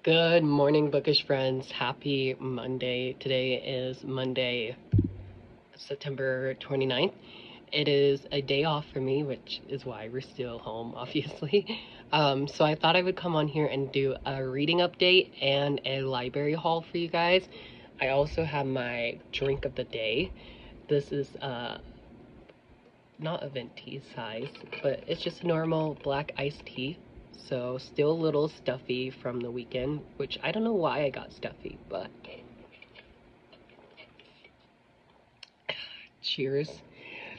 Good morning, bookish friends. Happy Monday. Today is Monday, September 29th. It is a day off for me, which is why we're still home, obviously. So I thought I would come on here and do a reading update and a library haul for you guys. I also have my drink of the day. This is not a venti size, but it's just a normal black iced tea. So still a little stuffy from the weekend, which I don't know why I got stuffy, but cheers.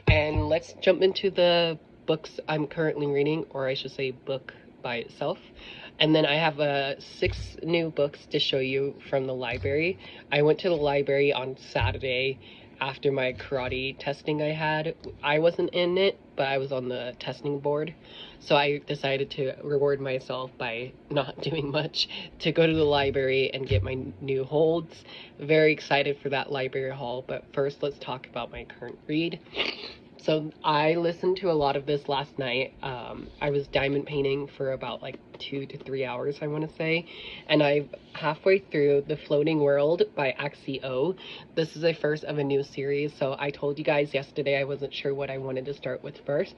And let's jump into the books I'm currently reading, or I should say book by itself. And then I have 6 new books to show you from the library. I went to the library on Saturday after my karate testing I had. I wasn't in it, but I was on the testing board. So I decided to reward myself by not doing much to go to the library and get my new holds. Very excited for that library haul, but first let's talk about my current read. So I listened to a lot of this last night. I was diamond painting for about like 2 to 3 hours, I want to say. And I'm halfway through The Floating World by Axio. This is a first of a new series. So I told you guys yesterday I wasn't sure what I wanted to start with first.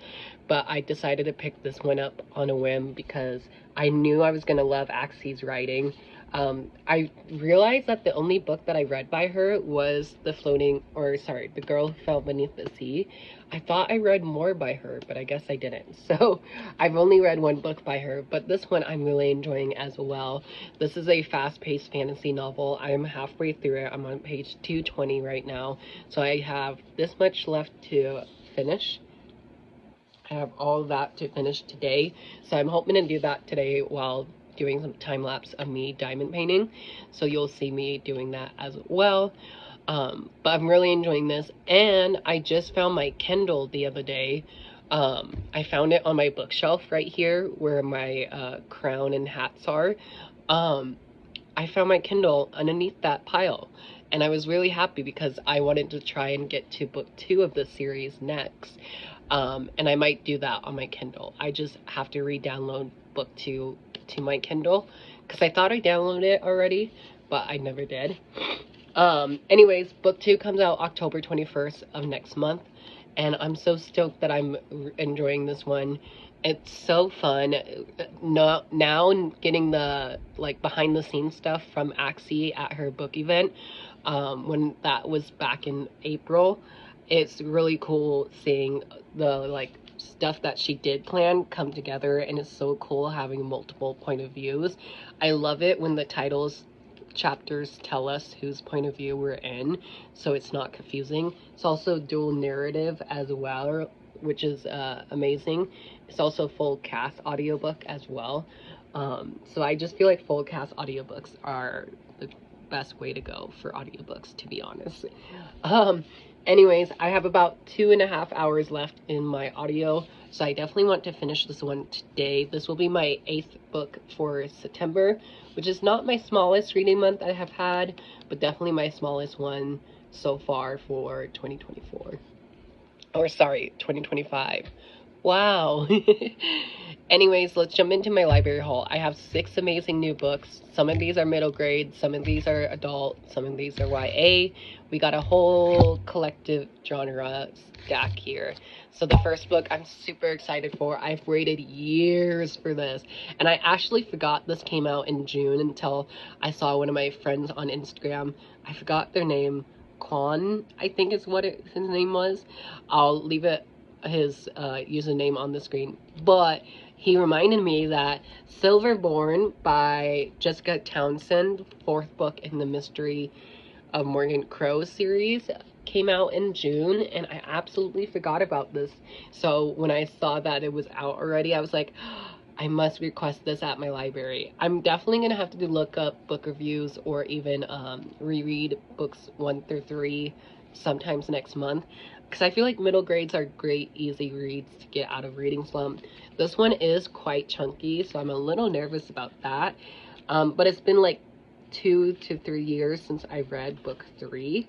But I decided to pick this one up on a whim because I knew I was going to love Axie's writing. I realized that the only book that I read by her was The Girl Who Fell Beneath the Sea. I thought I read more by her, but I guess I didn't. So I've only read one book by her, but this one I'm really enjoying as well. This is a fast-paced fantasy novel. I'm halfway through it. I'm on page 220 right now. So I have this much left to finish. I have all of that to finish today. So I'm hoping to do that today while doing some time lapse of me diamond painting, so you'll see me doing that as well. But I'm really enjoying this, and I just found my Kindle the other day. I found it on my bookshelf right here where my crown and hats are. I found my Kindle underneath that pile, and I was really happy because I wanted to try and get to book 2 of the series next. And I might do that on my Kindle. I just have to re-download book 2 to my Kindle because I thought I downloaded it already, but I never did. Anyways, book 2 comes out October 21st of next month, and I'm so stoked that I'm enjoying this one. It's so fun. Now getting the behind the scenes stuff from Axie at her book event, when that was back in April. It's really cool seeing the stuff that she did plan come together, and it's so cool having multiple point of views. I love it when the chapters tell us whose point of view we're in, so it's not confusing. It's also dual narrative as well, which is amazing. It's also full cast audiobook as well. So I just feel like full cast audiobooks are the best way to go for audiobooks, to be honest. Anyways, I have about 2.5 hours left in my audio, so I definitely want to finish this one today. This will be my 8th book for September, which is not my smallest reading month I have had, but definitely my smallest one so far for 2024. Or sorry, 2025. Wow. Anyways, let's jump into my library haul. I have 6 amazing new books. Some of these are middle grade, some of these are adult, some of these are YA. We got a whole collective genre stack here. So the first book I'm super excited for. I've waited years for this, and I actually forgot this came out in June until I saw one of my friends on Instagram. I forgot their name. Quan, I think is what his name was. I'll leave his username on the screen, but he reminded me that Silverborn by Jessica Townsend, 4th book in the Mystery of Morgan Crow series, came out in June, and I absolutely forgot about this. So when I saw that it was out already, I was like, I must request this at my library. I'm definitely gonna have to look up book reviews or even reread books 1 through 3 sometimes next month, because I feel like middle grades are great easy reads to get out of reading slump. This one is quite chunky, so I'm a little nervous about that, but it's been like 2 to 3 years since I've read book 3,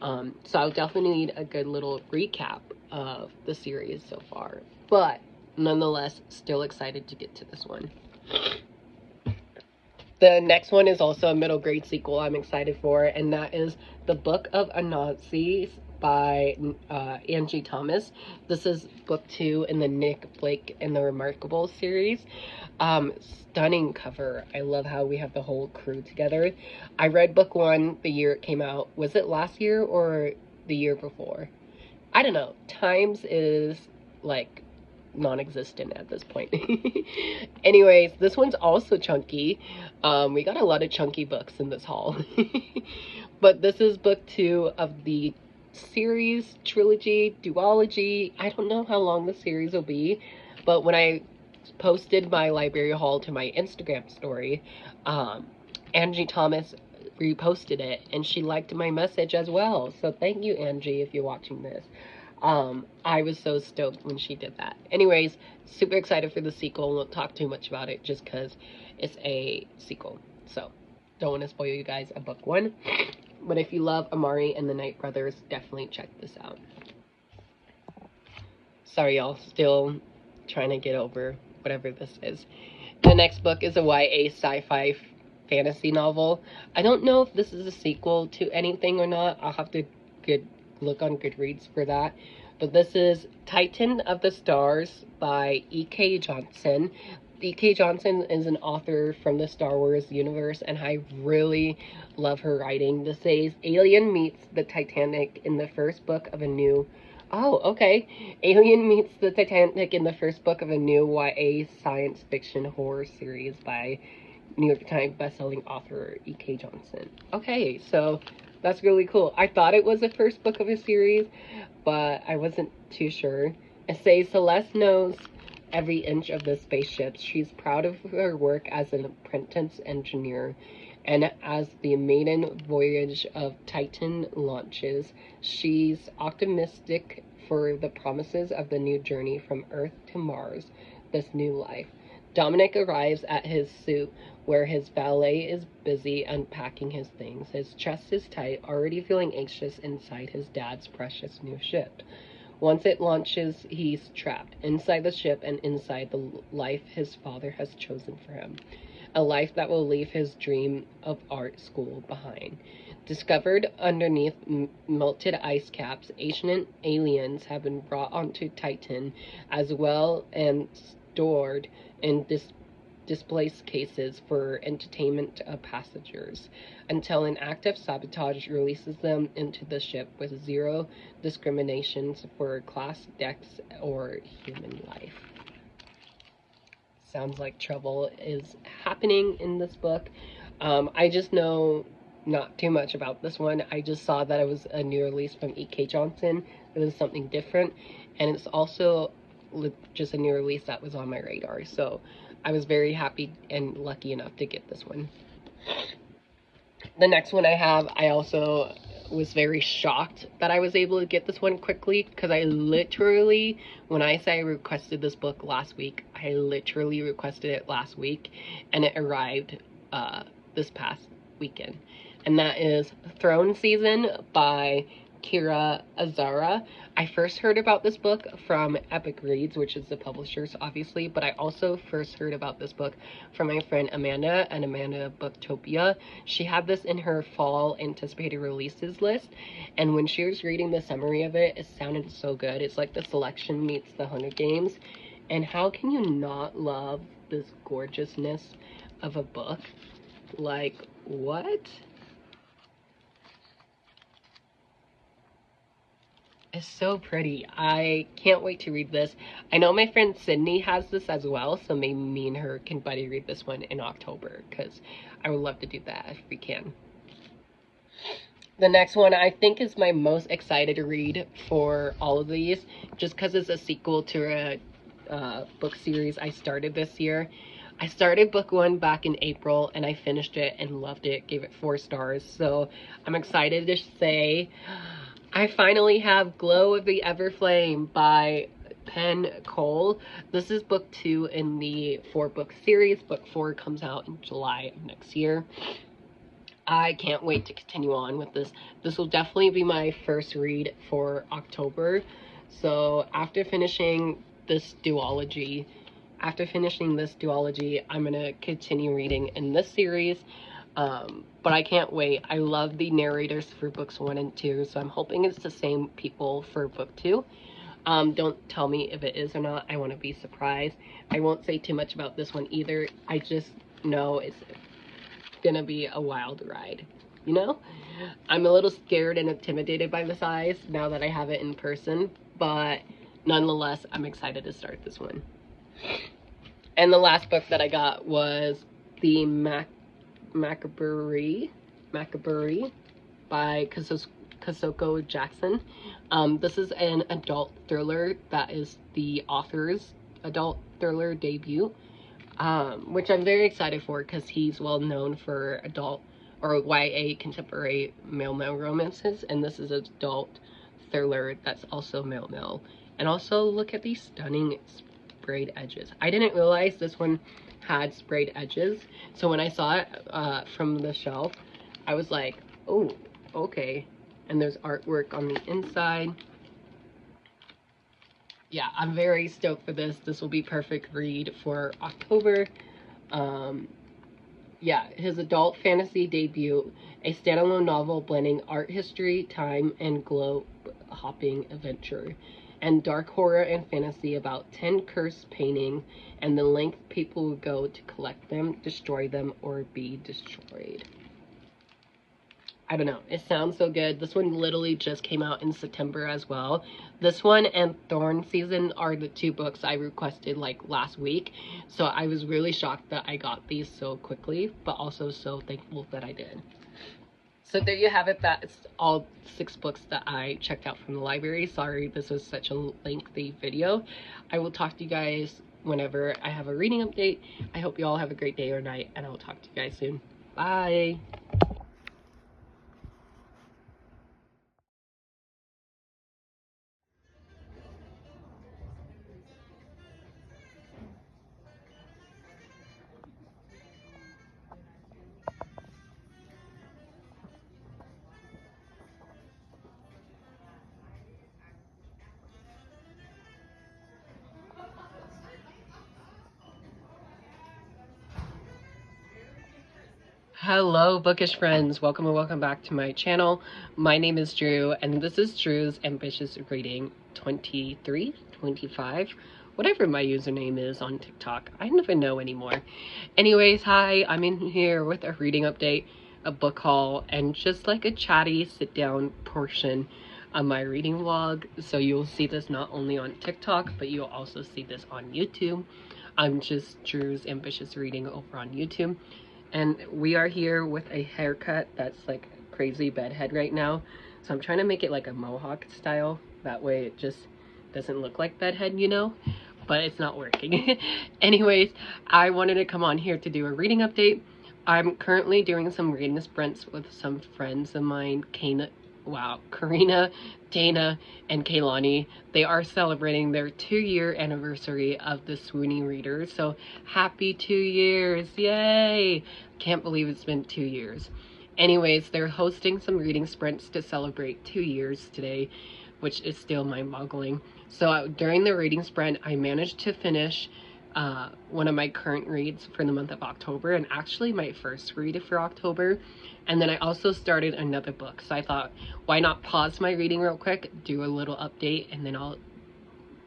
so I'll definitely need a good little recap of the series so far, but nonetheless, still excited to get to this one. The next one is also a middle grade sequel I'm excited for, and that is The Book of Anansi by Angie Thomas. This is book 2 in the Nick Blake and the Remarkable series. Stunning cover. I love how we have the whole crew together. I read book 1 the year it came out. Was it last year or the year before? I don't know. Times is like non-existent at this point. Anyways, this one's also chunky. We got a lot of chunky books in this haul. But this is book 2 of the series, trilogy, duology. I don't know how long the series will be, but when I posted my library haul to my Instagram story, Angie Thomas reposted it, and she liked my message as well. So thank you, Angie, if you're watching this. I was so stoked when she did that. Anyways, super excited for the sequel. Won't talk too much about it just because it's a sequel. So, don't want to spoil you guys a book 1. But if you love Amari and the Night Brothers, definitely check this out. Sorry, y'all. Still trying to get over whatever this is. The next book is a YA sci-fi fantasy novel. I don't know if this is a sequel to anything or not. I'll have to look on Goodreads for that. But this is Titan of the Stars by E.K. Johnson. E.K. Johnson is an author from the Star Wars universe, and I really love her writing. This says Alien meets the Titanic in the first book of a new... Oh, okay. Alien meets the Titanic in the first book of a new YA science fiction horror series by New York Times bestselling author E.K. Johnson. Okay, so that's really cool. I thought it was the first book of a series, but I wasn't too sure. It says Celeste knows every inch of the spaceship. She's proud of her work as an apprentice engineer, and as the maiden voyage of Titan launches, she's optimistic for the promises of the new journey from Earth to Mars, this new life. Dominic arrives at his suit, where his valet is busy unpacking his things. His chest is tight, already feeling anxious inside his dad's precious new ship. Once it launches, he's trapped inside the ship and inside the life his father has chosen for him. A life that will leave his dream of art school behind. Discovered underneath melted ice caps, ancient aliens have been brought onto Titan as well and stored in displaced cases for entertainment of passengers until an act of sabotage releases them into the ship with zero discriminations for class, sex, or human life. Sounds like trouble is happening in this book. I just know not too much about this one. I just saw that it was a new release from E.K. Johnson. It was something different, and it's also just a new release that was on my radar. So I was very happy and lucky enough to get this one. The next one I have, I also was very shocked that I was able to get this one quickly, because I literally, when I say I requested this book last week, I literally requested it last week, and it arrived this past weekend. And that is Thorn Season by Kira Azara. I first heard about this book from Epic Reads, which is the publishers, obviously, but I also first heard about this book from my friend Amanda and Amanda Booktopia. She had this in her fall anticipated releases list, and when she was reading the summary of it, it sounded so good. It's like the selection meets the Hunger Games, and how can you not love this gorgeousness of a book? Like, what? It's so pretty. I can't wait to read this. I know my friend Sydney has this as well, so maybe me and her can buddy read this one in October, because I would love to do that if we can. The next one I think is my most excited to read for all of these, just because it's a sequel to a book series I started this year. I started book 1 back in April, and I finished it and loved it, gave it 4 stars. So I'm excited to say I finally have Glow of the Everflame by Penn Cole. This is book 2 in the 4-book series. Book 4 comes out in July of next year. I can't wait to continue on with this. This will definitely be my first read for October. So after finishing this duology, after finishing this duology, I'm gonna continue reading in this series. But I can't wait. I love the narrators for books 1 and 2, so I'm hoping it's the same people for book 2. Don't tell me if it is or not. I want to be surprised. I won't say too much about this one either. I just know it's gonna be a wild ride, you know? I'm a little scared and intimidated by the size now that I have it in person, but nonetheless, I'm excited to start this one. And the last book that I got was the Macabre by Kasoko Jackson. This is an adult thriller that is the author's adult thriller debut, which I'm very excited for because he's well known for adult or YA contemporary male romances, and this is an adult thriller that's also male. And also look at these stunning sprayed edges. I didn't realize this one had sprayed edges, so when I saw it from the shelf, I was like, oh, okay. And there's artwork on the inside. Yeah, I'm very stoked for this. This will be perfect read for October. Yeah, his adult fantasy debut, a standalone novel blending art history, time, and globe-hopping adventure, and dark horror and fantasy about 10 cursed paintings and the length people would go to collect them, destroy them, or be destroyed. I don't know. It sounds so good. This one literally just came out in September as well. This one and Thorn season are the 2 books I requested like last week. So I was really shocked that I got these so quickly, but also so thankful that I did. So there you have it. That's all 6 books that I checked out from the library. Sorry this was such a lengthy video. I will talk to you guys whenever I have a reading update. I hope you all have a great day or night, and I will talk to you guys soon. Bye! Hello bookish friends, welcome and welcome back to my channel. My name is Drew and this is Drew's Ambitious Reading 23, 25, whatever my username is on TikTok. I don't even know anymore. Anyways, hi, I'm in here with a reading update, a book haul, and just like a chatty sit down portion of my reading vlog. So you'll see this not only on TikTok, but you'll also see this on YouTube. I'm just Drew's Ambitious Reading over on YouTube. And we are here with a haircut that's like crazy bedhead right now. So I'm trying to make it like a mohawk style. That way it just doesn't look like bedhead, you know? But it's not working. Anyways, I wanted to come on here to do a reading update. I'm currently doing some reading sprints with some friends of mine, Karina Dana and Kaylani. They are celebrating their 2-year anniversary of the Swoony Readers. So happy 2 years, yay! Can't believe it's been 2 years. Anyways, they're hosting some reading sprints to celebrate 2 years today, which is still mind-boggling. So during the reading sprint, I managed to finish one of my current reads for the month of October, and actually my first read for October. And then I also started another book, so I thought, why not pause my reading real quick, do a little update, and then I'll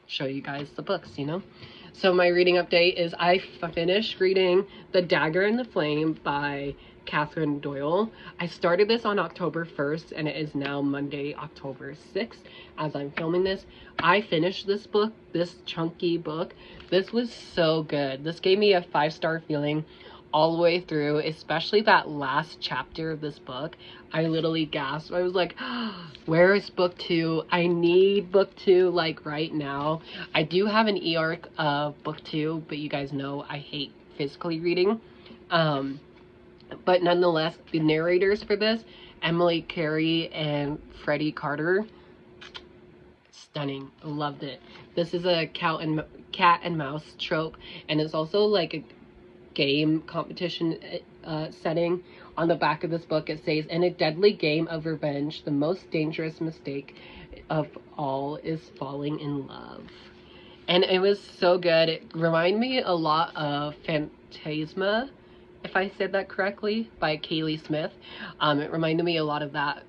show you guys the books, you know? So my reading update is I finished reading The Dagger and the Flame by Catherine Doyle. I started this on October 1st, and it is now Monday, October 6th, as I'm filming this. I finished this book, this chunky book. This was so good. This gave me a 5-star feeling all the way through, especially that last chapter of this book. I literally gasped. I was like, where is book 2? I need book 2 like right now. I do have an e-arc of book 2, but you guys know I hate physically reading. But nonetheless, the narrators for this, Emily Carey and Freddie Carter, stunning. Loved it. This is a cat and mouse trope, and it's also like a game competition setting. On the back of this book it says, in a deadly game of revenge, the most dangerous mistake of all is falling in love. and it was so good. It reminded me a lot of Phantasma, if I said that correctly, by Kaylee Smith. It reminded me a lot of that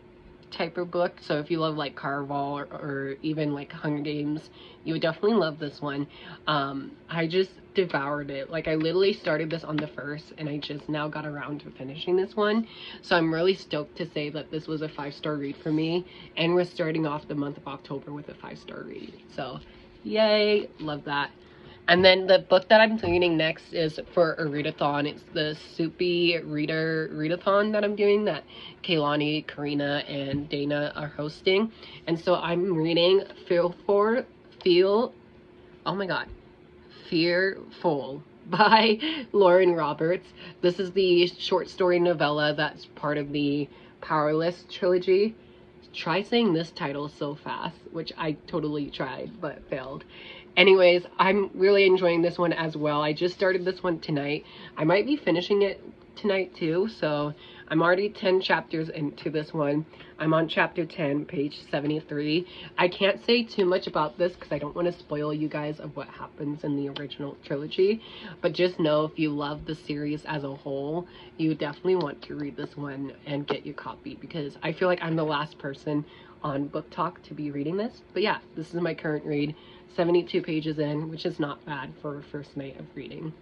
type of book. So if you love like Caraval or even like Hunger Games, you would definitely love this one. I just devoured it. Like I literally started this on the 1st and I just now got around to finishing this one. So I'm really stoked to say that this was a 5-star read for me, and we're starting off the month of October with a 5-star read. So yay, love that. And then the book that I'm reading next is for a readathon. It's the Soopy readathon that I'm doing, that Kaylani, Karina, and Dana are hosting. And so I'm reading Fearful by Lauren Roberts. This is the short story novella that's part of the Powerless trilogy. Try saying this title so fast, which I totally tried but failed. Anyways, I'm really enjoying this one as well. I just started this one tonight. I might be finishing it tonight too, so I'm already 10 chapters into this one. I'm on chapter 10, page 73. I can't say too much about this because I don't want to spoil you guys of what happens in the original trilogy, but just know if you love the series as a whole, you definitely want to read this one and get your copy, because I feel like I'm the last person on Book Talk to be reading this. But yeah, this is my current read, 72 pages in, which is not bad for a first night of reading.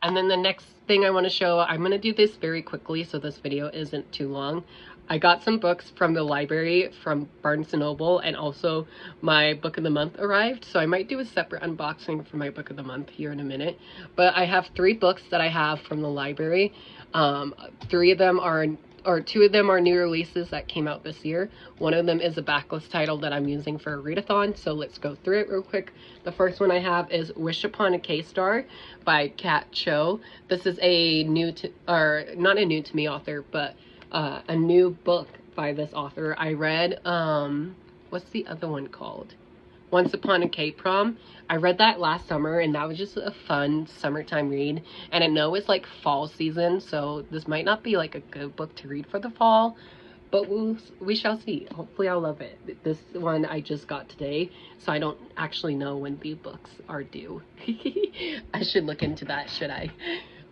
And then the next thing I want to show, I'm going to do this very quickly so this video isn't too long. I got some books from the library from Barnes & Noble, and also my book of the month arrived. So I might do a separate unboxing for my book of the month here in a minute. But I have 3 books that I have from the library. 3 of them are, or 2 of them are new releases that came out this year. One of them is a backlist title that I'm using for a readathon, so let's go through it real quick. The first one I have is Wish Upon a K-Star by Kat Cho. This is a not a new to me author, but a new book by this author. I read, what's the other one called? Once Upon a K-Prom. I read that last summer, and that was just a fun summertime read. And I know it's like fall season, so this might not be like a good book to read for the fall, but we shall see. Hopefully I'll love it. This one I just got today, so I don't actually know when the books are due. I should look into that, should I?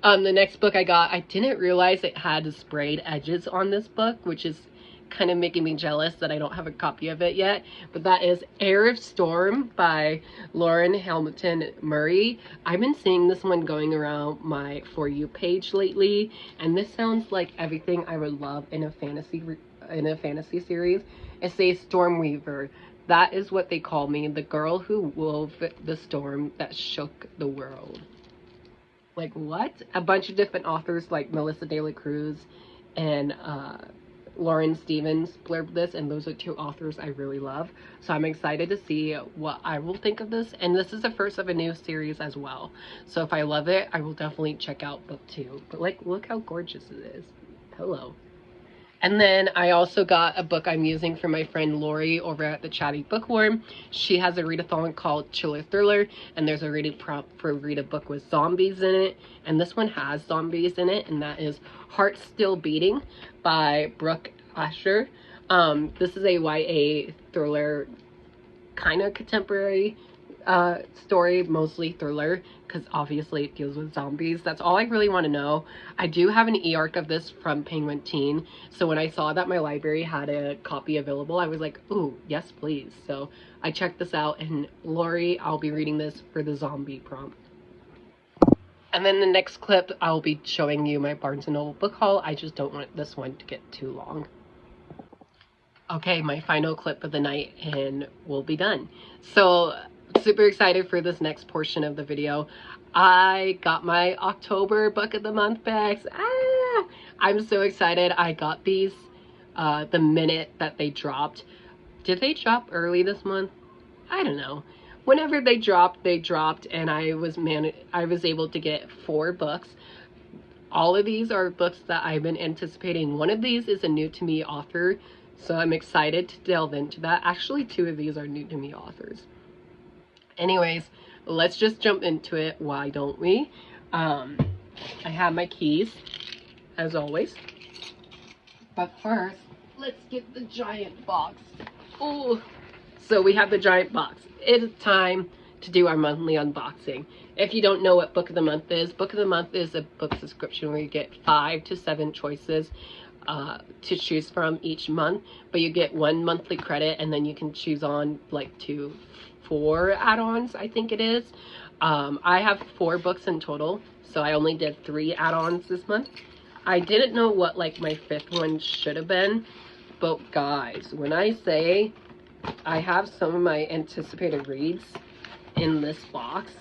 The next book I got, I didn't realize it had sprayed edges on this book, which is kind of making me jealous that I don't have a copy of it yet, but that is Heir of Storm by Lauren Hamilton Murray. I've been seeing this one going around my For You page lately, and this sounds like everything I would love in a fantasy series. It's a storm weaver. That is what they call me, the girl who wove the storm that shook the world. Like, what? A bunch of different authors like Melissa De La Cruz and Lauren Stevens blurbed this, and those are 2 authors I really love. So I'm excited to see what I will think of this. And this is the first of a new series as well. So if I love it, I will definitely check out book 2. But like, look how gorgeous it is. Hello. And then I also got a book I'm using for my friend Lori over at the Chatty Bookworm. She has a readathon called Chiller Thriller, and there's a reading prompt for read a book with zombies in it. And this one has zombies in it, and that is Heart Still Beating by Brooke Asher. This is a YA thriller, kind of contemporary story, mostly thriller, because obviously it deals with zombies. That's all I really want to know. I do have an e-arc of this from Penguin Teen, so when I saw that my library had a copy available, I was like, ooh, yes please. So I checked this out, and Lori, I'll be reading this for the zombie prompt. And then the next clip, I'll be showing you my Barnes & Noble book haul. I just don't want this one to get too long. Okay, my final clip of the night, and we'll be done. So super excited for this next portion of the video. I got my October book of the month bags. I'm so excited. I got these the minute that they dropped. Did they drop early this month? I don't know. Whenever they dropped, and I was able to get 4 books. All of these are books that I've been anticipating. One of these is a new to me author, so I'm excited to delve into that. Actually, 2 of these are new to me authors. Anyways, let's just jump into it. Why don't we? I have my keys, as always. But first, let's get the giant box. Oh, So we have the giant box. It's time to do our monthly unboxing. If you don't know what book of the month is a book subscription where you get 5 to 7 choices to choose from each month, but you get 1 monthly credit, and then you can choose on like 2 to 4 add-ons, I think it is. I have 4 books in total, so I only did 3 add-ons this month. I didn't know what like my 5th one should have been, but guys, when I say I have some of my anticipated reads in this box,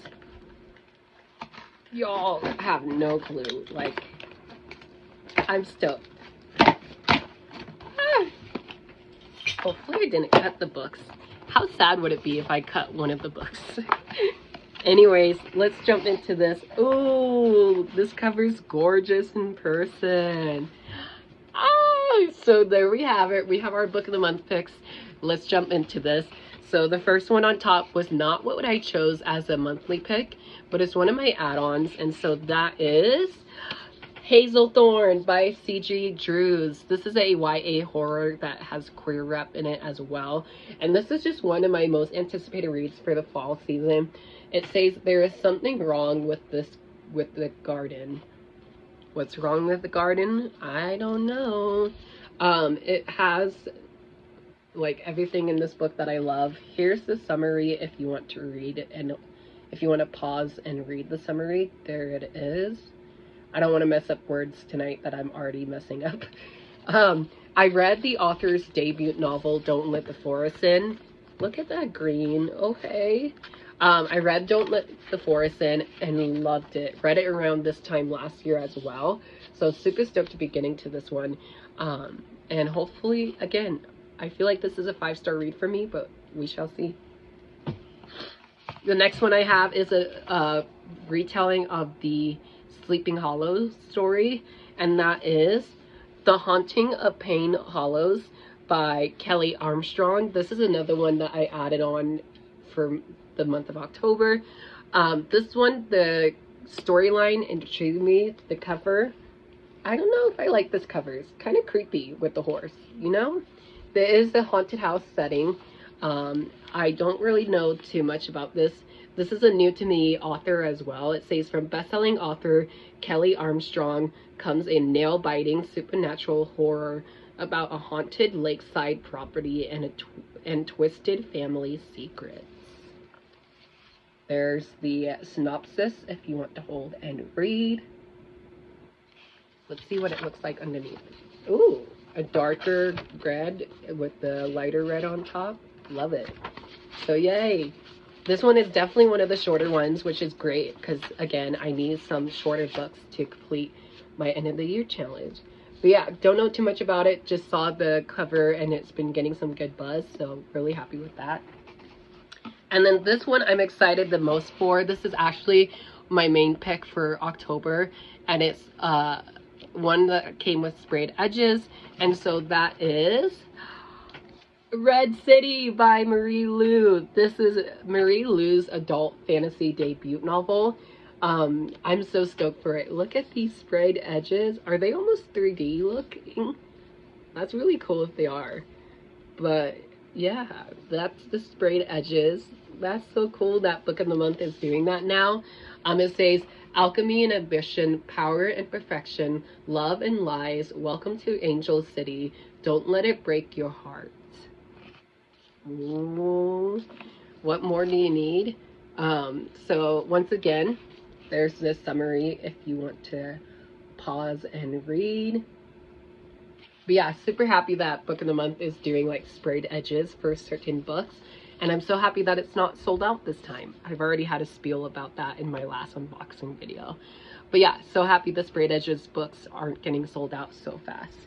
y'all have no clue. Like, I'm stoked. Hopefully I didn't cut the books. How sad would it be if I cut one of the books? Anyways, let's jump into this. Ooh, this cover's gorgeous in person. Oh, so there we have it. We have our book of the month picks. Let's jump into this. So the first one on top was not what I chose as a monthly pick, but it's one of my add-ons, and so that is Thorn by C.G. Drews. This is a YA horror that has queer rep in it as well, and this is just one of my most anticipated reads for the fall season. It says there is something wrong with the garden. What's wrong with the garden? I don't know. It has like everything in this book that I love. Here's the summary if you want to read it, and if you want to pause and read the summary, there it is. I don't want to mess up words tonight that I'm already messing up. I read the author's debut novel, Don't Let the Forest In. Look at that green. Okay. I read Don't Let the Forest In and loved it. Read it around this time last year as well. So super stoked to be getting to this one. And hopefully, again, I feel like this is a 5-star read for me, but we shall see. The next one I have is a retelling of the Sleeping Hollows story, and that is The Haunting of Pain Hollows by Kelly Armstrong. This is another one that I added on for the month of October. This one, the storyline intrigued me. The cover, I don't know if I like this cover. It's kind of creepy with the horse, you know? There is a haunted house setting. I don't really know too much about this. This is a new to me author as well. It says, from best-selling author Kelly Armstrong comes a nail-biting supernatural horror about a haunted lakeside property and twisted family secrets. There's the synopsis if you want to hold and read. Let's see what it looks like underneath. Ooh, a darker red with the lighter red on top. Love it. So yay. This one is definitely one of the shorter ones, which is great because, again, I need some shorter books to complete my end of the year challenge. But yeah, don't know too much about it. Just saw the cover and it's been getting some good buzz, so really happy with that. And then this one I'm excited the most for. This is actually my main pick for October, and it's one that came with sprayed edges, and so that is Red City by Marie Lu. This is Marie Lu's adult fantasy debut novel. I'm so stoked for it. Look at these sprayed edges. Are they almost 3D looking? That's really cool if they are. But yeah, that's the sprayed edges. That's so cool that Book of the Month is doing that now. It says, alchemy and ambition, power and perfection, love and lies, welcome to Angel City. Don't let it break your heart. Ooh, what more do you need? So once again, there's this summary if you want to pause and read. But yeah, super happy that Book of the Month is doing like sprayed edges for certain books, and I'm so happy that it's not sold out this time. I've already had a spiel about that in my last unboxing video. But yeah, so happy the sprayed edges books aren't getting sold out so fast.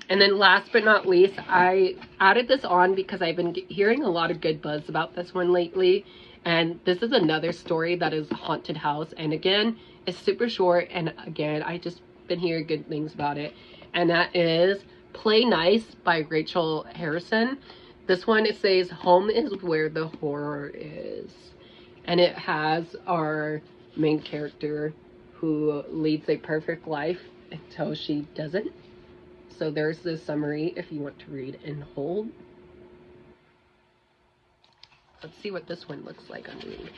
And then last but not least, I added this on because I've been hearing a lot of good buzz about this one lately. And this is another story that is haunted house. And again, it's super short. And again, I just been hearing good things about it. And that is Play Nice by Rachel Harrison. This one, it says, home is where the horror is. And it has our main character who leads a perfect life until she doesn't. So there's the summary if you want to read and hold. Let's see what this one looks like on reading.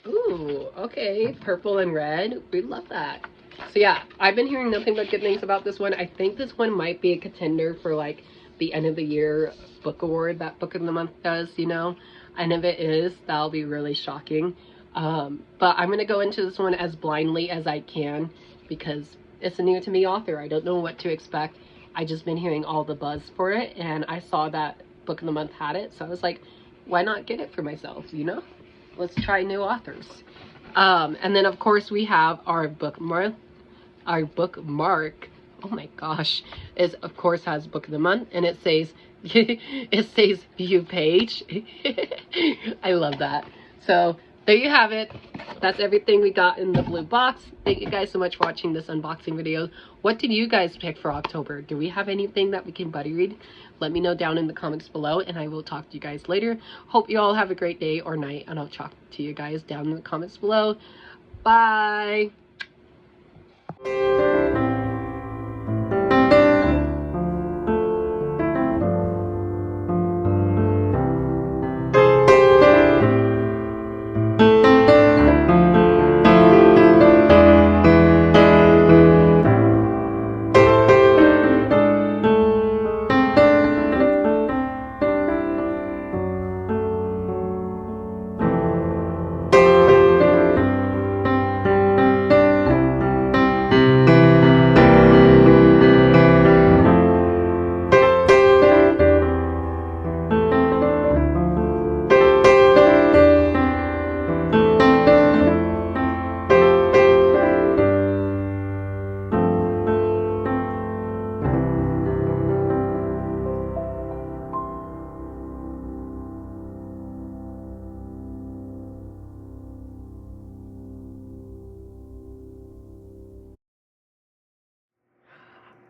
Ooh, okay, purple and red. We love that. So yeah, I've been hearing nothing but good things about this one. I think this one might be a contender for like the end of the year book award that Book of the Month does, you know. And if it is, that'll be really shocking. But I'm gonna go into this one as blindly as I can because it's a new to me author. I don't know what to expect. I just been hearing all the buzz for it, and I saw that Book of the Month had it, so I was like, why not get it for myself, you know? Let's try new authors. And then of course we have our bookmark. Our bookmark, oh my gosh, is of course has Book of the Month, and it says it says view page. I love that. So there you have it. That's everything we got in the blue box. Thank you guys so much for watching this unboxing video. What did you guys pick for October? Do we have anything that we can buddy read? Let me know down in the comments below, and I will talk to you guys later. Hope you all have a great day or night, and I'll talk to you guys down in the comments below. Bye!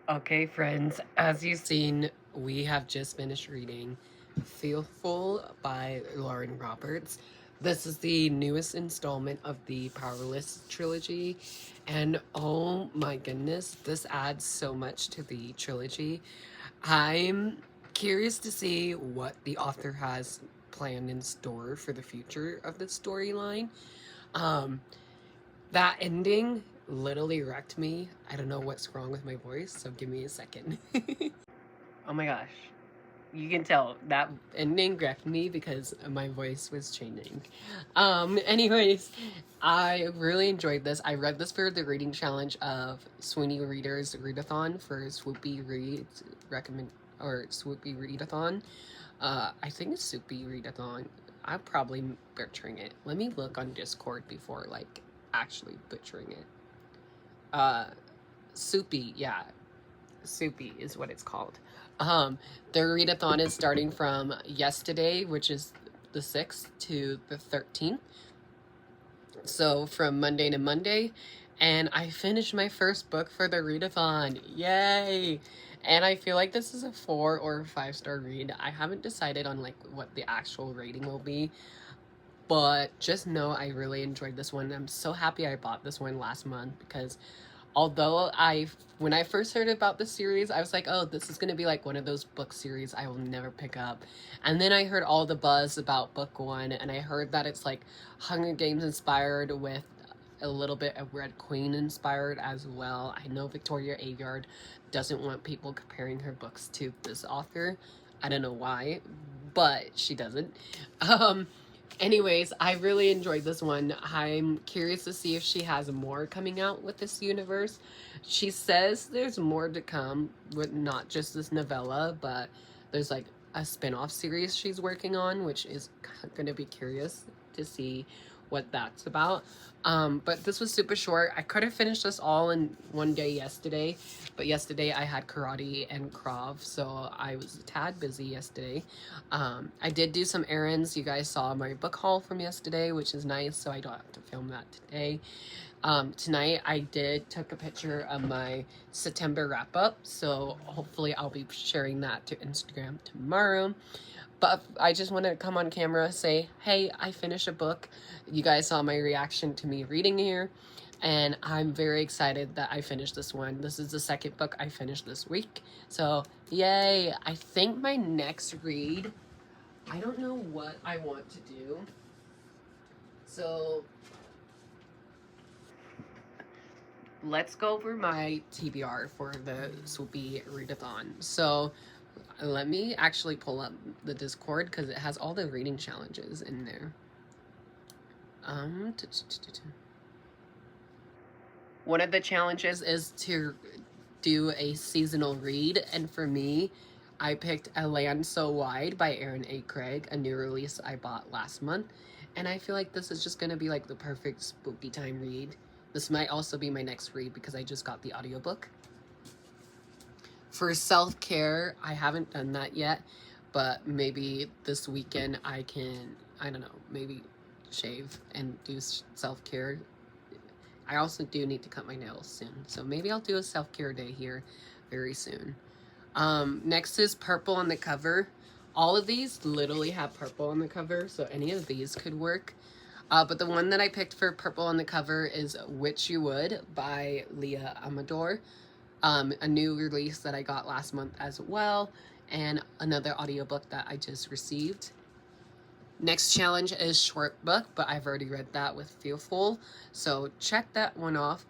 Okay, friends, as you've seen, we have just finished reading Fearful by Lauren Roberts. This is the newest installment of the Powerless trilogy, and oh my goodness, this adds so much to the trilogy. I'm curious to see what the author has planned in store for the future of the storyline. That ending literally wrecked me. I don't know what's wrong with my voice, so give me a second. Oh my gosh. You can tell that ending wrecked me because my voice was changing. Anyways, I really enjoyed this. I read this for the reading challenge of Sweeney Reader's Readathon for Swoopy Reads Swoopy Readathon. I think it's Soopy Readathon. I'm probably butchering it. Let me look on Discord before like actually butchering it. Soopy, yeah. Soopy is what it's called. The readathon is starting from yesterday, which is the 6th, to the 13th. So from Monday to Monday. And I finished my first book for the readathon. Yay! And I feel like this is a 4 or 5-star read. I haven't decided on like what the actual rating will be. But just know I really enjoyed this one. I'm so happy I bought this one last month because although when I first heard about this series, I was like, oh, this is going to be like one of those book series I will never pick up. And then I heard all the buzz about book 1, and I heard that it's like Hunger Games inspired with a little bit of Red Queen inspired as well. I know Victoria Aveyard doesn't want people comparing her books to this author. I don't know why, but she doesn't. Anyways, I really enjoyed this one. I'm curious to see if she has more coming out with this universe. She says there's more to come with not just this novella, but there's like a spin-off series she's working on, which is going to be curious to see what that's about. But this was super short. I could have finished this all in one day yesterday, but yesterday I had karate and Krav, so I was a tad busy yesterday. I did do some errands. You guys saw my book haul from yesterday, which is nice, so I don't have to film that today. Tonight I took a picture of my September wrap-up, so hopefully I'll be sharing that to Instagram tomorrow. But I just want to come on camera, say, hey, I finished a book. You guys saw my reaction to me reading here, and I'm very excited that I finished this one. This is the second book I finished this week, so yay. I think my next read I don't know what I want to do. So let's go over my TBR for the Soopy readathon. So let me actually pull up the Discord because it has all the reading challenges in there. One of the challenges is to do a seasonal read, and for me, I picked A Land So Wide by Aaron A. Craig, a new release I bought last month, and I feel like this is just going to be like the perfect spooky time read. This might also be my next read because I just got the audiobook. For self-care, I haven't done that yet, but maybe this weekend I can, I don't know, maybe shave and do self-care. I also do need to cut my nails soon, so maybe I'll do a self-care day here very soon. Next is purple on the cover. All of these literally have purple on the cover, so any of these could work. But the one that I picked for purple on the cover is Which You Would by Leah Amador. A new release that I got last month as well, and another audiobook that I just received. Next challenge is short book, but I've already read that with Fearful, so check that one off.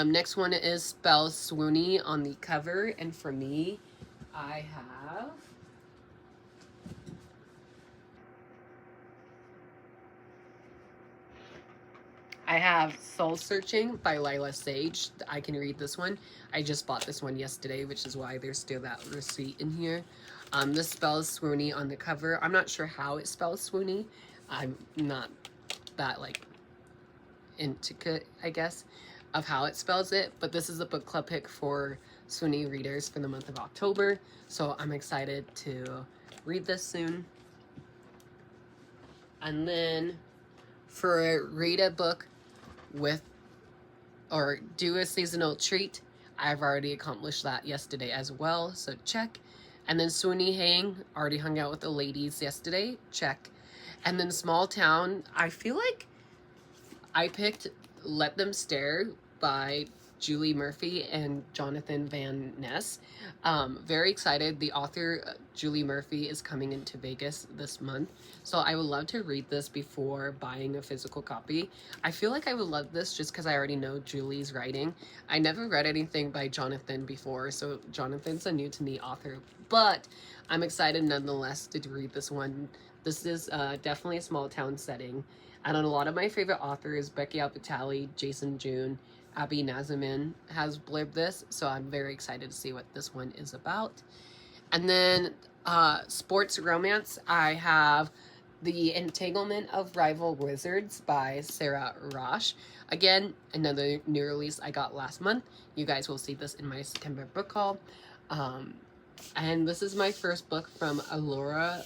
Next one is Spell Swoony on the cover, and for me, I have Soul Searching by Lila Sage. I can read this one. I just bought this one yesterday, which is why there's still that receipt in here. This spells swoony on the cover. I'm not sure how it spells swoony. I'm not that like intricate, I guess, of how it spells it, but this is a book club pick for swoony readers for the month of October, so I'm excited to read this soon. And then for read a book with or do a seasonal treat, I've already accomplished that yesterday as well, so check. And then Swoony Hang, already hung out with the ladies yesterday, check. And then Small Town, I feel like I picked Let Them Stare by Julie Murphy and Jonathan Van Ness. Very excited. The author, Julie Murphy, is coming into Vegas this month, so I would love to read this before buying a physical copy. I feel like I would love this just because I already know Julie's writing. I never read anything by Jonathan before, so Jonathan's a new to me author, but I'm excited nonetheless to read this one. This is definitely a small town setting, and a lot of my favorite authors, Becky Alpatali, Jason June, Abby Nazamin, has blibbed this, so I'm very excited to see what this one is about. And then sports romance, I have The Entanglement of Rival Wizards by Sarah Rosh. Again, another new release I got last month. You guys will see this in my September book haul. And this is my first book from Allurial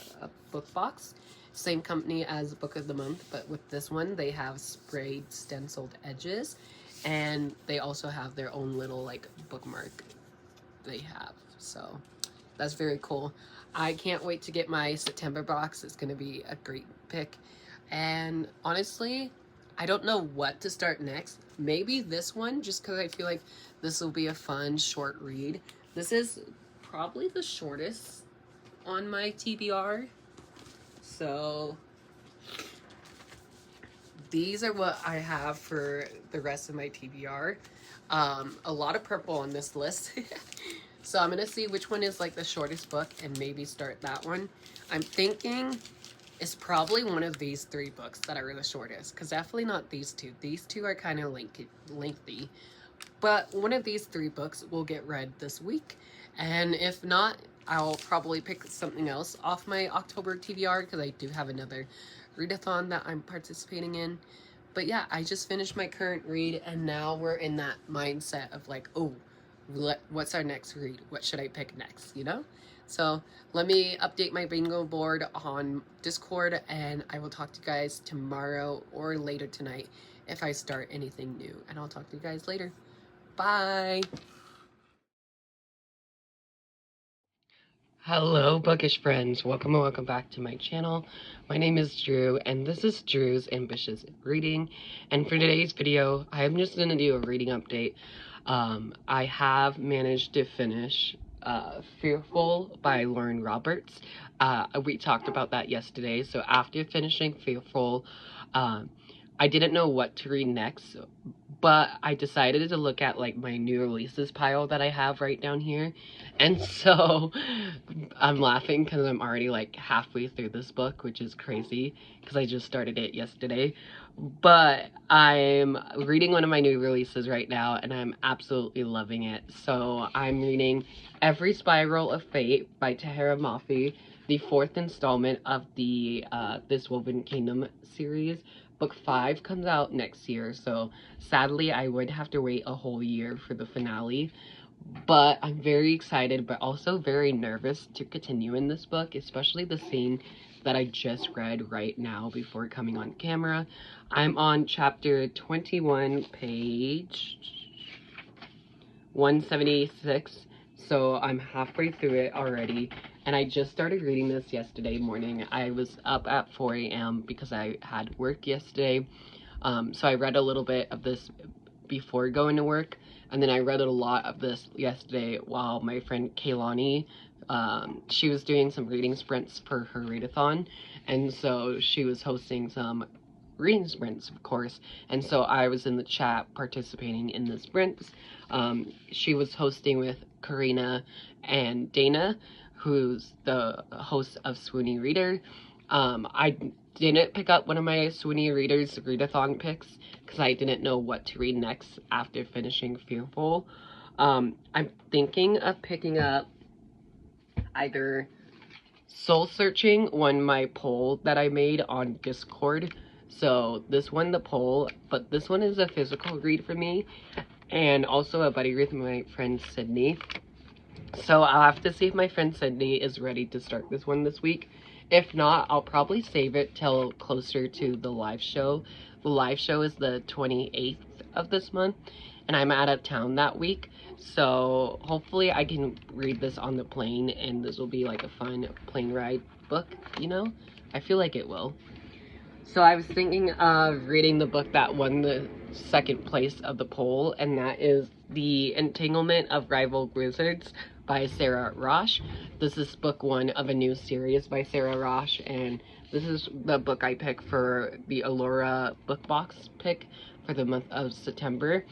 book box. Same company as Book of the Month, but with this one, they have sprayed stenciled edges. And they also have their own little like bookmark they have. So that's very cool. I can't wait to get my September box. It's going to be a great pick. And honestly, I don't know what to start next. Maybe this one, just because I feel like this will be a fun short read. This is probably the shortest on my TBR. So these are what I have for the rest of my TBR. A lot of purple on this list. So I'm going to see which one is like the shortest book and maybe start that one. I'm thinking it's probably one of these three books that are the shortest, because definitely not these two. These two are kind of lengthy. But one of these three books will get read this week. And if not, I'll probably pick something else off my October TBR, because I do have another readathon that I'm participating in. But yeah, I just finished my current read, and now we're in that mindset of like, oh, what's our next read? What should I pick next, you know? So let me update my bingo board on Discord, and I will talk to you guys tomorrow or later tonight if I start anything new. And I'll talk to you guys later. Bye! Hello, bookish friends. Welcome and welcome back to my channel. My name is Drew, and this is Drew's Ambitious Reading. And for today's video, I am just going to do a reading update. I have managed to finish Fearful by Lauren Roberts. We talked about that yesterday. So after finishing Fearful, I didn't know what to read next, but I decided to look at like my new releases pile that I have right down here. And so I'm laughing because I'm already like halfway through this book, which is crazy because I just started it yesterday. But I'm reading one of my new releases right now and I'm absolutely loving it. So I'm reading Every Spiral of Fate by Tahara Mafi, the 4th installment of the This Woven Kingdom series. Book 5 comes out next year, so sadly I would have to wait a whole year for the finale. But I'm very excited, but also very nervous to continue in this book, especially the scene that I just read right now before coming on camera. I'm on chapter 21, page 176, so I'm halfway through it already. And I just started reading this yesterday morning. I was up at 4 a.m. because I had work yesterday. So I read a little bit of this before going to work. And then I read a lot of this yesterday while my friend Kaylani, she was doing some reading sprints for her readathon. And so she was hosting some reading sprints, of course. And so I was in the chat participating in the sprints. She was hosting with Karina and Dana, who's the host of Swoony Reader. I didn't pick up one of my Swoony Readers readathon picks because I didn't know what to read next after finishing Fearful. I'm thinking of picking up either Soul Searching, my poll that I made on Discord. So this one, the poll, but this one is a physical read for me, and also a buddy read with my friend Sydney. So I'll have to see if my friend Sydney is ready to start this one this week. If not, I'll probably save it till closer to the live show. The live show is the 28th of this month, and I'm out of town that week. So hopefully I can read this on the plane, and this will be like a fun plane ride book, you know? I feel like it will. So I was thinking of reading the book that won the 2nd place of the poll, and that is The Entanglement of Rival Wizards by Sarah Rosh. This is book 1 of a new series by Sarah Rosh, and this is the book I picked for the Allura book box pick for the month of September,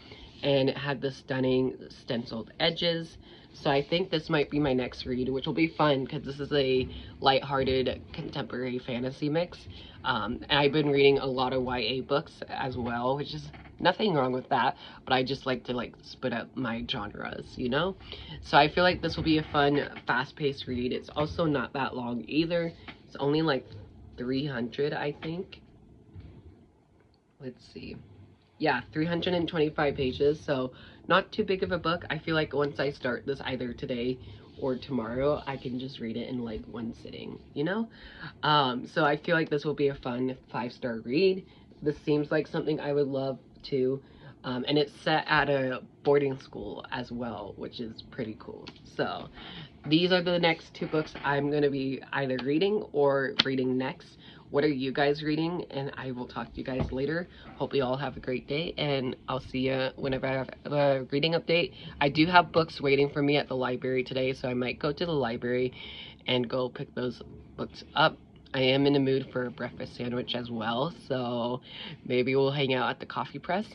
and it had the stunning stenciled edges. So I think this might be my next read, which will be fun because this is a lighthearted contemporary fantasy mix. And I've been reading a lot of YA books as well, which is nothing wrong with that, but I just like to like split up my genres, you know? So I feel like this will be a fun, fast-paced read. It's also not that long either. It's only like 300, I think. Let's see. Yeah, 325 pages, so not too big of a book. I feel like once I start this either today or tomorrow, I can just read it in like one sitting, you know? So I feel like this will be a fun 5-star read. This seems like something I would love to, and it's set at a boarding school as well, which is pretty cool. So these are the next 2 books I'm going to be either reading or reading next. What are you guys reading? And I will talk to you guys later. Hope you all have a great day, and I'll see you whenever I have a reading update. I do have books waiting for me at the library today, so I might go to the library and go pick those books up. I am in the mood for a breakfast sandwich as well, so maybe we'll hang out at the coffee press.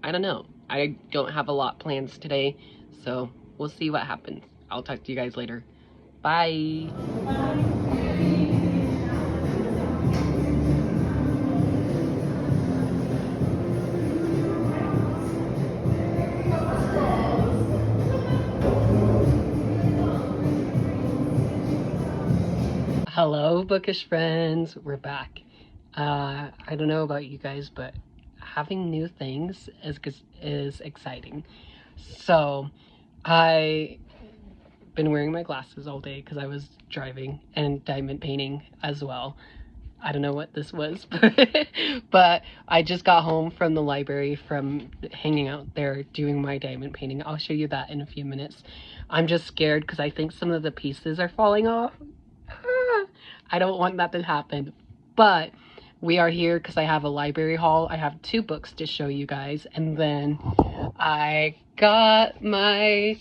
I don't know. I don't have a lot plans today, so we'll see what happens. I'll talk to you guys later. Bye! Hello, bookish friends. We're back. I don't know about you guys, but having new things is exciting. So I been wearing my glasses all day because I was driving, and diamond painting as well. I don't know what this was, but I just got home from the library from hanging out there doing my diamond painting. I'll show you that in a few minutes. I'm just scared because I think some of the pieces are falling off. I don't want that to happen, but we are here because I have a library haul. I have 2 books to show you guys, and then I got my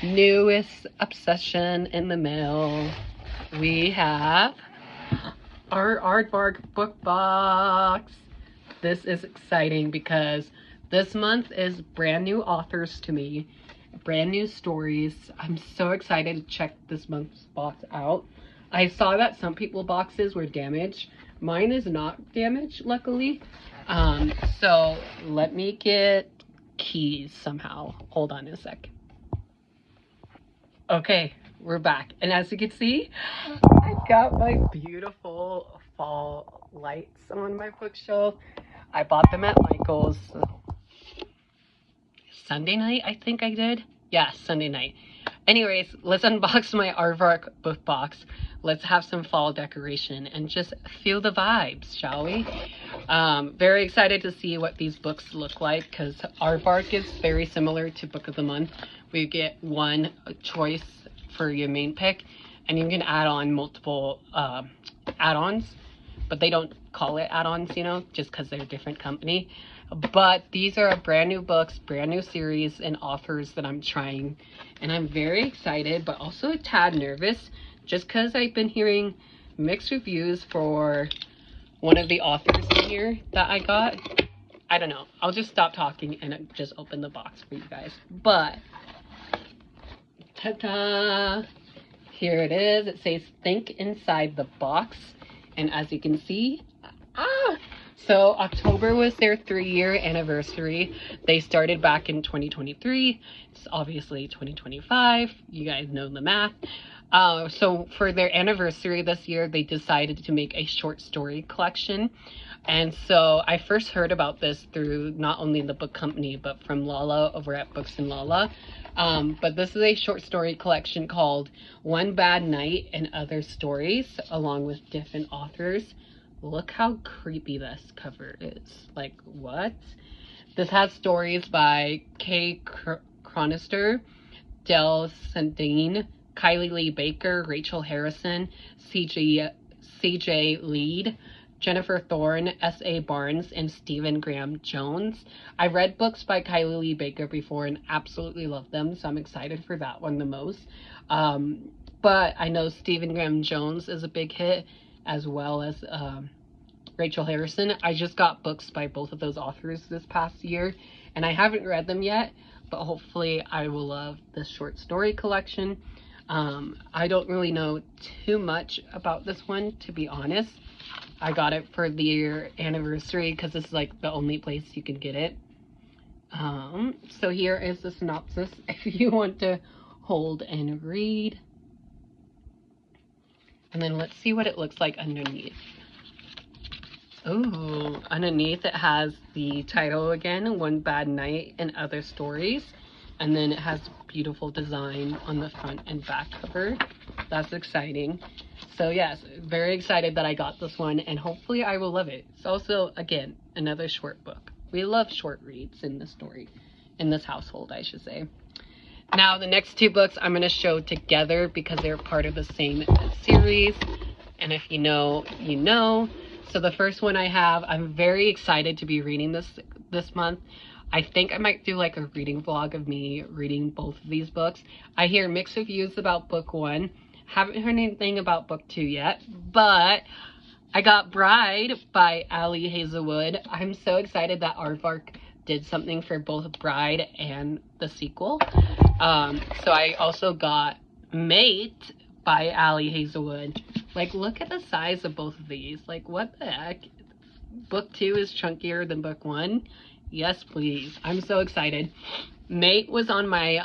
newest obsession in the mail. we have our Aardvark book box. This is exciting because this month is brand new authors to me, brand new stories. I'm so excited to check this month's box out. I saw that some people's boxes were damaged. Mine is not damaged, luckily. So let me get keys somehow. Hold on a sec. Okay, we're back. And as you can see, I've got my beautiful fall lights on my bookshelf. I bought them at Michael's Sunday night, I think I did. Yeah, Sunday night. Anyways, let's unbox my Aardvark book box. Let's have some fall decoration and just feel the vibes, shall we? Very excited to see what these books look like because Aardvark is very similar to Book of the Month. We get one choice for your main pick, and you can add on multiple add-ons, but they don't call it add-ons, you know, just because they're a different company. But these are brand new books, brand new series and authors that I'm trying, and I'm very excited but also a tad nervous just because I've been hearing mixed reviews for one of the authors in here that I got. I don't know, I'll just stop talking and just open the box for you guys. But ta-da, here it is. It says think inside the box, and as you can see, so October was their 3-year anniversary. They started back in 2023. It's obviously 2025. You guys know the math. So for their anniversary this year, they decided to make a short story collection. And so I first heard about this through not only the book company, but from Lala over at Books and Lala. But this is a short story collection called One Bad Night and Other Stories, along with different authors. Look how creepy this cover is. Like, what? This has stories by Kay Cronister, Del Sandine, Kylie Lee Baker, Rachel Harrison, CJ Lead, Jennifer Thorn, S.A. Barnes, and Stephen Graham Jones. I read books by Kylie Lee Baker before and absolutely love them, so I'm excited for that one the most. But I know Stephen Graham Jones is a big hit, as well as Rachel Harrison. I just got books by both of those authors this past year, and I haven't read them yet, but hopefully I will love this short story collection. I don't really know too much about this one, to be honest. I got it for the anniversary because this is like the only place you can get it. So here is the synopsis if you want to hold and read. And then let's see what it looks like underneath. Ooh, underneath it has the title again, One Bad Night and Other Stories. And then it has beautiful design on the front and back cover. That's exciting. So yes, very excited that I got this one, and hopefully I will love it. It's also, again, another short book. We love short reads in this story, in this household, I should say. Now, the next two books I'm going to show together because they're part of the same series. And if you know, you know. So the first one I have, I'm very excited to be reading this month. I think I might do like a reading vlog of me reading both of these books. I hear mixed reviews about book 1. Haven't heard anything about book 2 yet, but I got Bride by Ali Hazelwood. I'm so excited that Aardvark did something for both Bride and the sequel. So I also got Mate by Ali Hazelwood. Like, look at the size of both of these. Like, what the heck? Book 2 is chunkier than book 1. Yes, please. I'm so excited. Mate was on my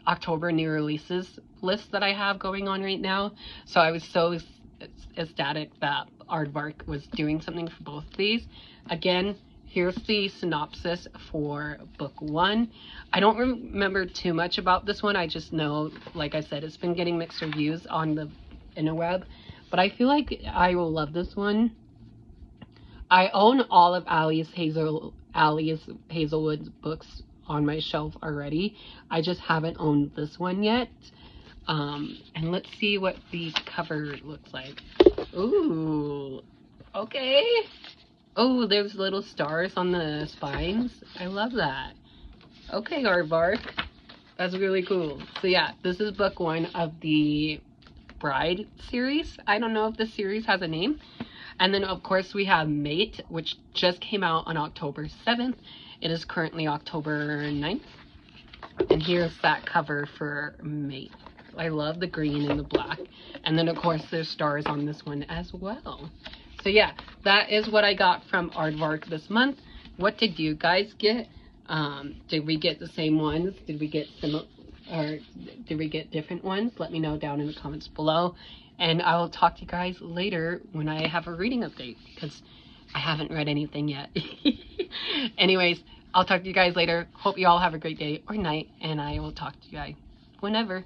October new releases list that I have going on right now. So I was so ecstatic that Aardvark was doing something for both of these. Again, here's the synopsis for book 1. I don't remember too much about this one. I just know, like I said, it's been getting mixed reviews on the interweb. But I feel like I will love this one. I own all of Ali Hazelwood's books on my shelf already. I just haven't owned this one yet. And let's see what the cover looks like. Ooh, okay. Oh, there's little stars on the spines. I love that. Okay, Aardvark. That's really cool. So yeah, this is book 1 of the Bride series. I don't know if the series has a name. And then, of course, we have Mate, which just came out on October 7th. It is currently October 9th. And here's that cover for Mate. I love the green and the black. And then, of course, there's stars on this one as well. So, yeah, that is what I got from Aardvark this month. What did you guys get? Did we get the same ones? Did we get similar, or did we get different ones? Let me know down in the comments below. And I will talk to you guys later when I have a reading update, because I haven't read anything yet. Anyways, I'll talk to you guys later. Hope you all have a great day or night, and I will talk to you guys whenever.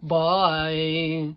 Bye.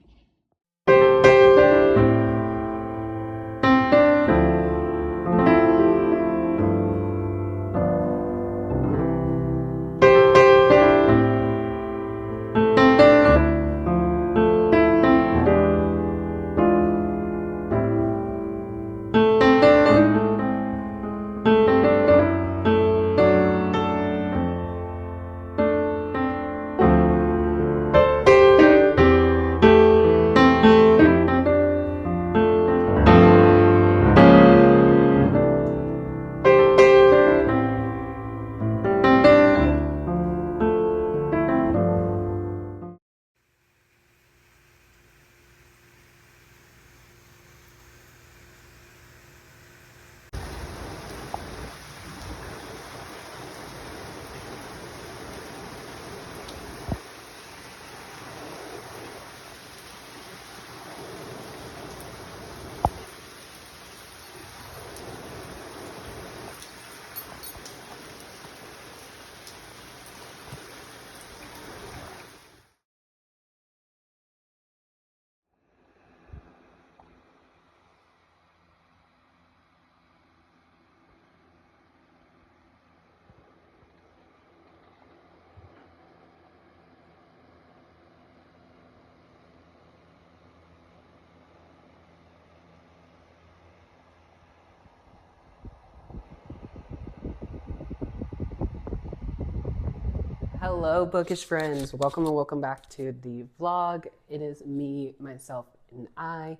Hello, bookish friends. Welcome and welcome back to the vlog. It is me, myself, and I.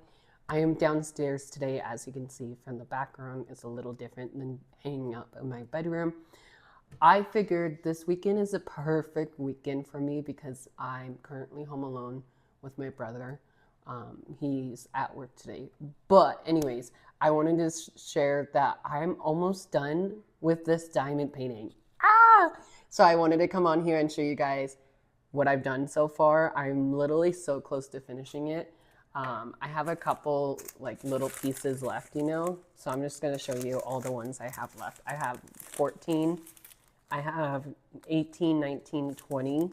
I am downstairs today, as you can see from the background. It's a little different than hanging up in my bedroom. I figured this weekend is a perfect weekend for me because I'm currently home alone with my brother. He's at work today. But anyways, I wanted to share that I'm almost done with this diamond painting. So I wanted to come on here and show you guys what I've done so far. I'm literally so close to finishing it. I have a couple like little pieces left, you know, so I'm just going to show you all the ones I have left. I have 14, I have 18, 19, 20.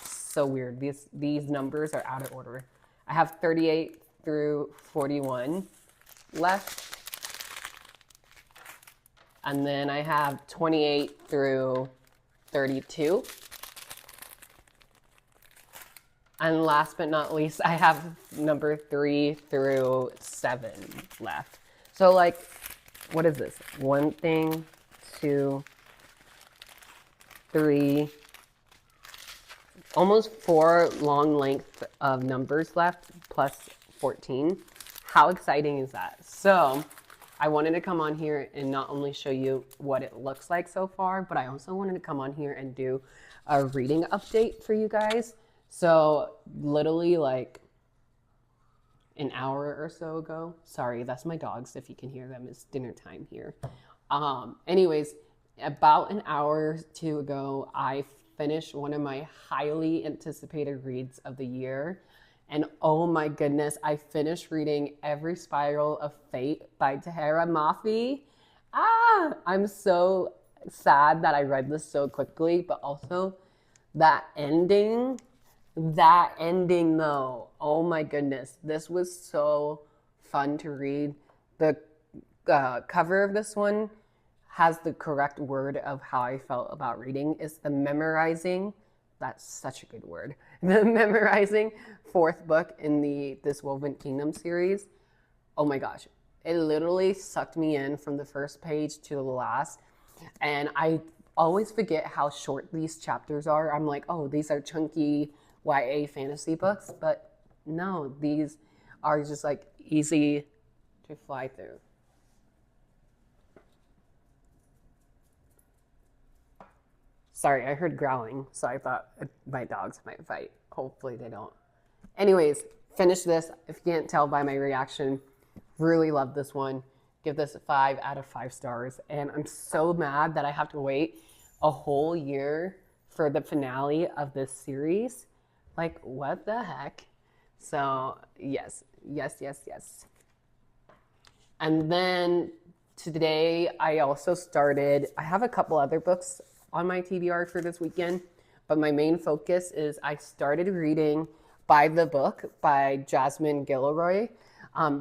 So weird. These numbers are out of order. I have 38 through 41 left. And then I have 28 through 32. And last but not least, I have number 3 through 7 left. So like, what is this? 1 thing, 2, 3, almost 4 long length of numbers left, plus 14. How exciting is that? So I wanted to come on here and not only show you what it looks like so far, but I also wanted to come on here and do a reading update for you guys. So literally like an hour or so ago, sorry, that's my dogs. If you can hear them, it's dinner time here. Anyways, about an hour or 2 ago, I finished one of my highly anticipated reads of the year. And oh my goodness, I finished reading Every Spiral of Fate by Tahira Mafi. I'm so sad that I read this so quickly, but also that ending though, oh my goodness, this was so fun to read. The cover of this one has the correct word of how I felt about reading. It's the memorizing, that's such a good word, the memorizing 4th book in the This Woven Kingdom series. Oh my gosh, it literally sucked me in from the first page to the last. And I always forget how short these chapters are. I'm like, oh, these are chunky YA fantasy books, but no, these are just like easy to fly through. Sorry, I heard growling, so I thought my dogs might fight. Hopefully they don't. Anyways, finish this. If you can't tell by my reaction, really love this one. Give this a 5 out of 5 stars. And I'm so mad that I have to wait a whole year for the finale of this series. Like, what the heck? So, yes. And then today I also started, I have a couple other books on my TBR for this weekend, but my main focus is I started reading By the Book by Jasmine Guillory.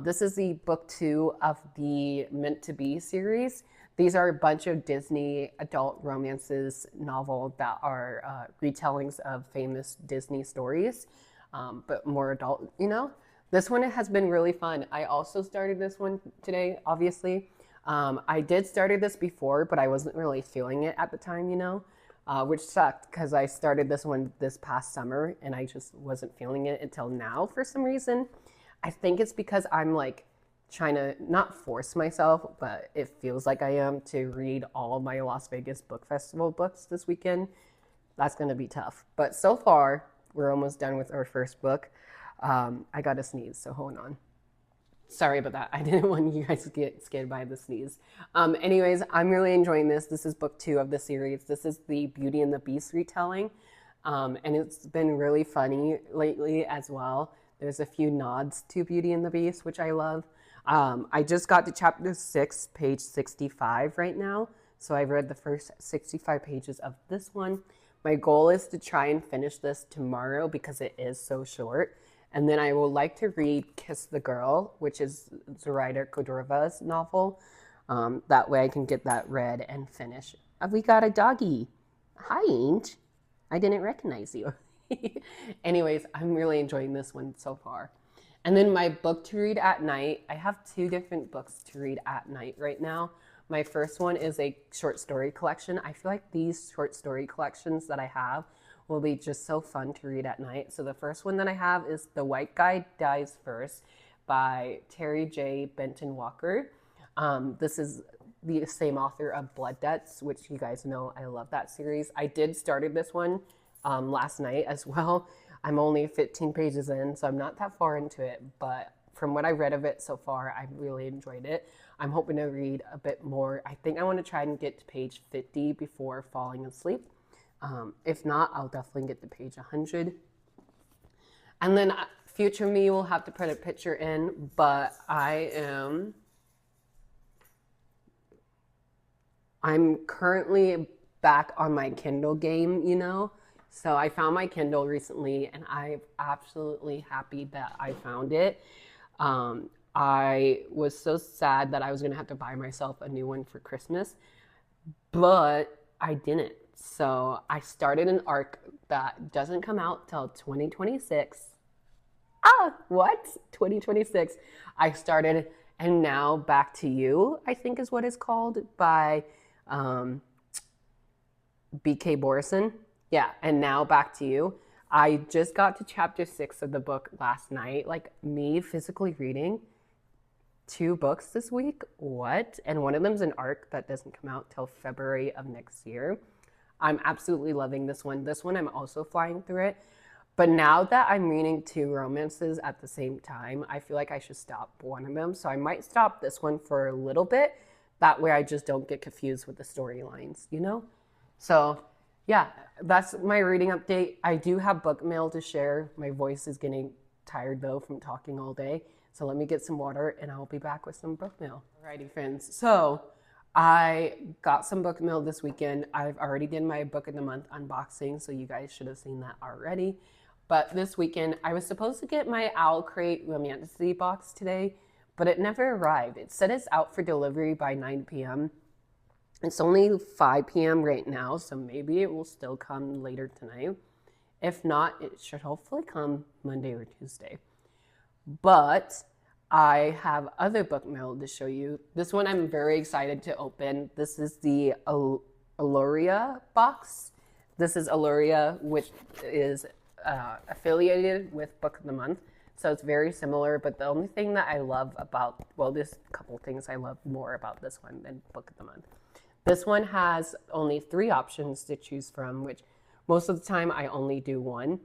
This is the book 2 of the Meant to Be series. These are a bunch of Disney adult romances novel that are retellings of famous Disney stories, but more adult, you know? This one has been really fun. I also started this one today, obviously. I did started this before, but I wasn't really feeling it at the time, you know, which sucked because I started this one this past summer and I just wasn't feeling it until now for some reason. I think it's because I'm like trying to not force myself, but it feels like I am to read all of my Las Vegas Book Festival books this weekend. That's going to be tough. But so far, we're almost done with our first book. I got a sneeze, so hold on. Sorry about that. I didn't want you guys to get scared by the sneeze. Anyways, I'm really enjoying this. This is book 2 of the series. This is the Beauty and the Beast retelling. And it's been really funny lately as well. There's a few nods to Beauty and the Beast, which I love. I just got to chapter 6, page 65 right now. So I've read the first 65 pages of this one. My goal is to try and finish this tomorrow because it is so short. And then I will like to read Kiss the Girl, which is Zoraida Kodova's novel. That way I can get that read and finish. We got a doggy. Hi, Ange. I didn't recognize you. Anyways, I'm really enjoying this one so far. And then my book to read at night. I have 2 different books to read at night right now. My first one is a short story collection. I feel like these short story collections that I have will be just so fun to read at night. So the first one that I have is The White Guy Dies First by Terry J. Benton Walker. This is the same author of Blood Debts, which you guys know I love that series. I did started this one last night as well. I'm only 15 pages in, so I'm not that far into it, but from what I read of it so far, I really enjoyed it. I'm hoping to read a bit more. I think I want to try and get to page 50 before falling asleep. If not, I'll definitely get to page 100. And then future me will have to put a picture in, but I'm currently back on my Kindle game, you know? So I found my Kindle recently and I'm absolutely happy that I found it. I was so sad that I was going to have to buy myself a new one for Christmas, but I didn't. So I started an arc that doesn't come out till 2026. What? 2026. I started And Now Back to You, I think is what it's called, by B.K. Borison. Yeah, And Now Back to You. I just got to chapter 6 of the book last night. Like, me physically reading 2 books this week? What? And one of them's an arc that doesn't come out till February of next year. I'm absolutely loving this one. This one, I'm also flying through it. But now that I'm reading 2 romances at the same time, I feel like I should stop one of them. So I might stop this one for a little bit. That way I just don't get confused with the storylines, you know? So yeah, that's my reading update. I do have book mail to share. My voice is getting tired though from talking all day. So let me get some water and I'll be back with some book mail. Alrighty, friends. So I got some book mail this weekend. I've already did my book of the month unboxing, so you guys should have seen that already. But this weekend, I was supposed to get my Owl Crate Romantasy box today, but it never arrived. It said it's out for delivery by 9 p.m. It's only 5 p.m. right now, so maybe it will still come later tonight. If not, it should hopefully come Monday or Tuesday. But I have other book mail to show you. This one I'm very excited to open. This is the Allurial box. This is Allurial, which is affiliated with Book of the Month. So it's very similar, but the only thing that I love about, well, there's a couple things I love more about this one than Book of the Month. This one has only 3 options to choose from, which most of the time I only do one.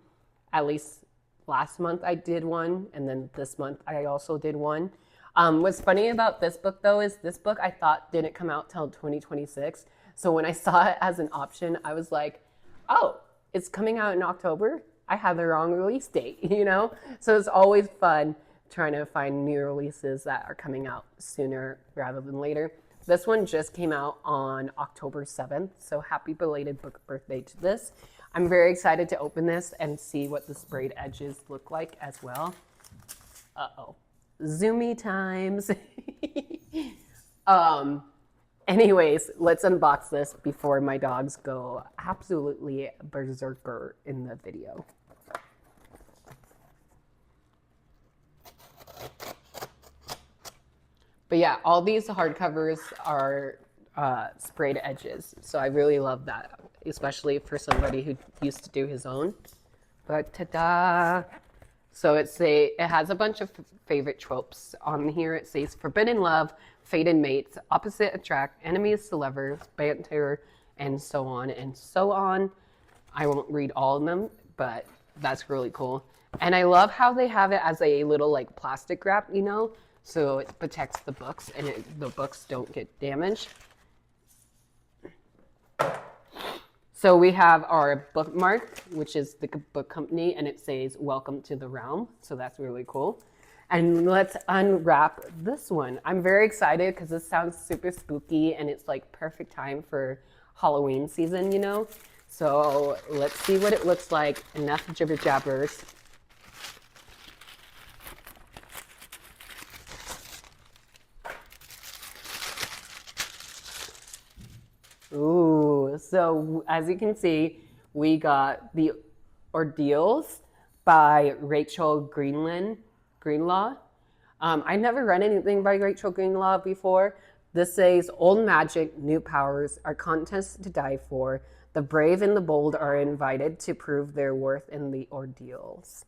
At least last month I did one, and then this month I also did one. What's funny about this book though is this book I thought didn't come out till 2026. So when I saw it as an option, I was like, oh, it's coming out in October? I had the wrong release date, you know? So it's always fun trying to find new releases that are coming out sooner rather than later. This one just came out on October 7th, so happy belated book birthday to this. I'm very excited to open this and see what the sprayed edges look like as well. Uh-oh. Zoomy times. Anyways, let's unbox this before my dogs go absolutely berserker in the video. But yeah, all these hardcovers are sprayed edges. So I really love that, especially for somebody who used to do his own. But ta-da! So it has a bunch of favorite tropes on here. It says forbidden love, fated mates, opposite attract, enemies to lovers, banter, and so on and so on. I won't read all of them, but that's really cool. And I love how they have it as a little like plastic wrap, you know, so it protects the books and the books don't get damaged. So we have our bookmark, which is the book company, and it says, "Welcome to the Realm." So that's really cool. And let's unwrap this one. I'm very excited because this sounds super spooky and it's like perfect time for Halloween season, you know? So let's see what it looks like. Enough jibber jabbers. Ooh, so as you can see, we got The Ordeals by Rachel Greenlaw. I never read anything by Rachel Greenlaw before. This says, old magic, new powers, are contests to die for. The brave and the bold are invited to prove their worth in the ordeals.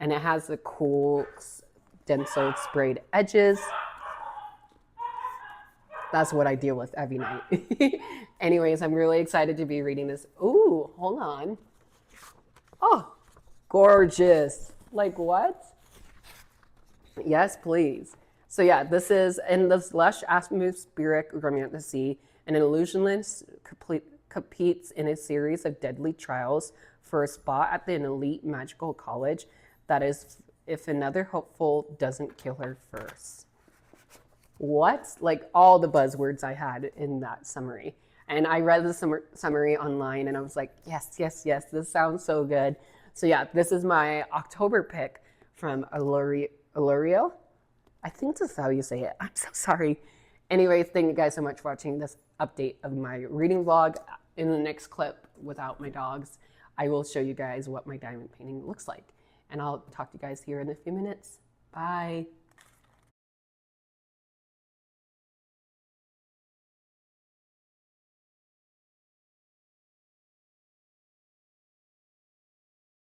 And it has the cool stenciled sprayed edges. That's what I deal with every night. Anyways, I'm really excited to be reading this. Ooh, hold on. Oh, gorgeous. Like what? Yes, please. So yeah, this is in this lush atmospheric romantasy, an illusionist competes in a series of deadly trials for a spot at an elite magical college. That is, if another hopeful doesn't kill her first. What? Like all the buzzwords I had in that summary. And I read the summary online and I was like, yes, yes, yes, this sounds so good. So yeah, this is my October pick from Allurial. I think that's how you say it. I'm so sorry. Anyways, thank you guys so much for watching this update of my reading vlog. In the next clip, without my dogs, I will show you guys what my diamond painting looks like. And I'll talk to you guys here in a few minutes. Bye.